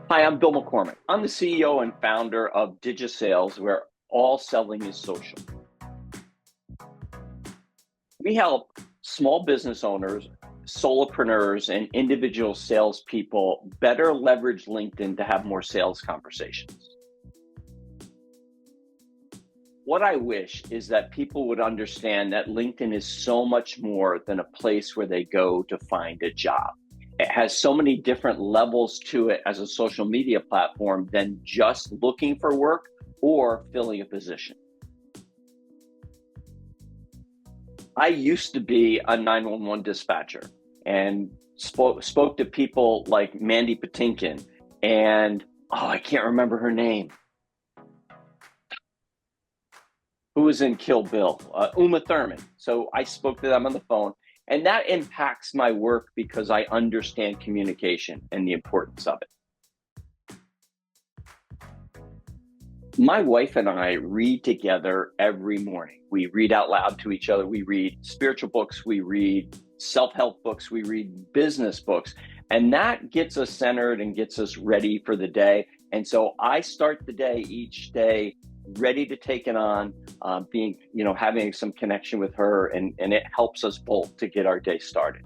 Hi, I'm Bill McCormick. I'm the CEO and founder of DigiSales, where all selling is social. We help small business owners, solopreneurs, and individual salespeople better leverage LinkedIn to have more sales conversations. What I wish is that people would understand that LinkedIn is so much more than a place where they go to find a job. It has so many different levels to it as a social media platform than just looking for work or filling a position. I used to be a 911 dispatcher and spoke to people like Mandy Patinkin and, I can't remember her name, who was in Kill Bill, Uma Thurman. So I spoke to them on the phone. And that impacts my work because I understand communication and the importance of it. My wife and I read together every morning. We read out loud to each other. We read spiritual books. We read self-help books. We read business books. And that gets us centered and gets us ready for the day. And so I start the day each day ready to take it on, having some connection with her, and it helps us both to get our day started.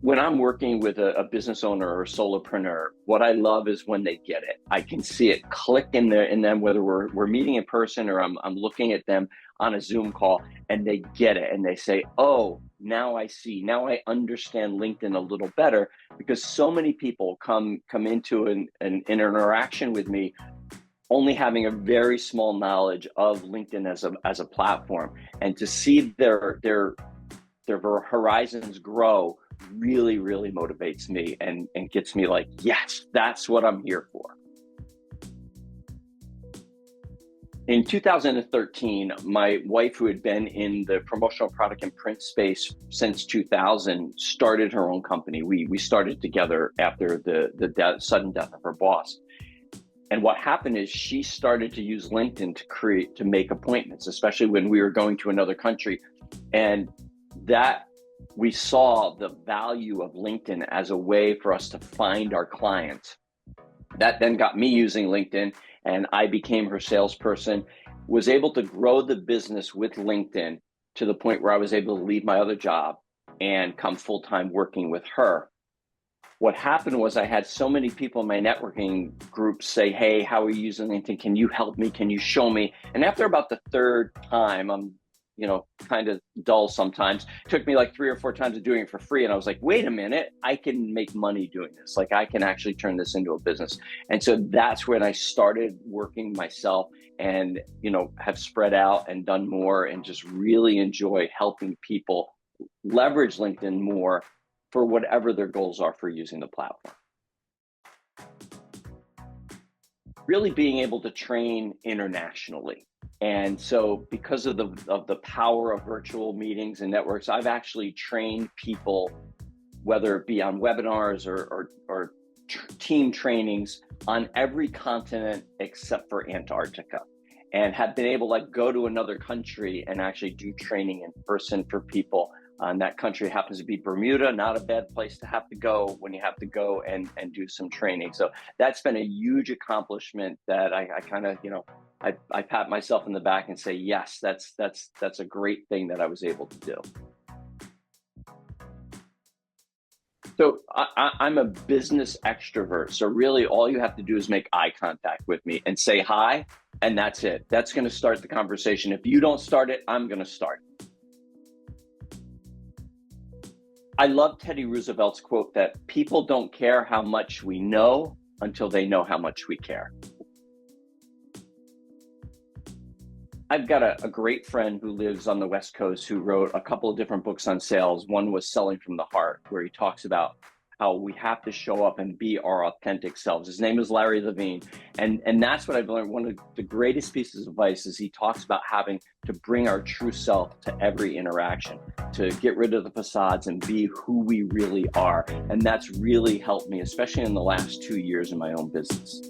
When I'm working with a business owner or a solopreneur, what I love is when they get it. I can see it click in them, whether we're meeting in person or I'm looking at them on a Zoom call, and they get it and they say, "Oh, now I see. Now I understand LinkedIn a little better," because so many people come into an interaction with me only having a very small knowledge of LinkedIn as a platform, and to see their horizons grow really, really motivates me and gets me like, yes, that's what I'm here for. In 2013, my wife, who had been in the promotional product and print space since 2000, started her own company. We started together after the sudden death of her boss. And what happened is she started to use LinkedIn to make appointments, especially when we were going to another country. And that we saw the value of LinkedIn as a way for us to find our clients. That then got me using LinkedIn, and I became her salesperson, was able to grow the business with LinkedIn to the point where I was able to leave my other job and come full-time working with her. What happened was I had so many people in my networking group say, "Hey, how are you using LinkedIn? Can you help me? Can you show me?" And after about the third time, I'm kind of dull sometimes. It took me like 3 or 4 times of doing it for free. And I was like, wait a minute, I can make money doing this. Like, I can actually turn this into a business. And so that's when I started working myself and, have spread out and done more and just really enjoy helping people leverage LinkedIn more for whatever their goals are for using the platform. Really being able to train internationally. And so because of the power of virtual meetings and networks, I've actually trained people, whether it be on webinars or team trainings on every continent except for Antarctica, and have been able to go to another country and actually do training in person for people. And that country happens to be Bermuda, not a bad place to have to go when you have to go and do some training. So that's been a huge accomplishment that I kind of, I pat myself in the back and say, yes, that's a great thing that I was able to do. So I'm a business extrovert. So really all you have to do is make eye contact with me and say hi, and that's it. That's going to start the conversation. If you don't start it, I'm going to start. I love Teddy Roosevelt's quote that people don't care how much we know until they know how much we care. I've got a great friend who lives on the West Coast who wrote a couple of different books on sales. One was Selling from the Heart, where he talks about how we have to show up and be our authentic selves. His name is Larry Levine. And that's what I've learned. One of the greatest pieces of advice is he talks about having to bring our true self to every interaction, to get rid of the facades and be who we really are. And that's really helped me, especially in the last 2 years in my own business.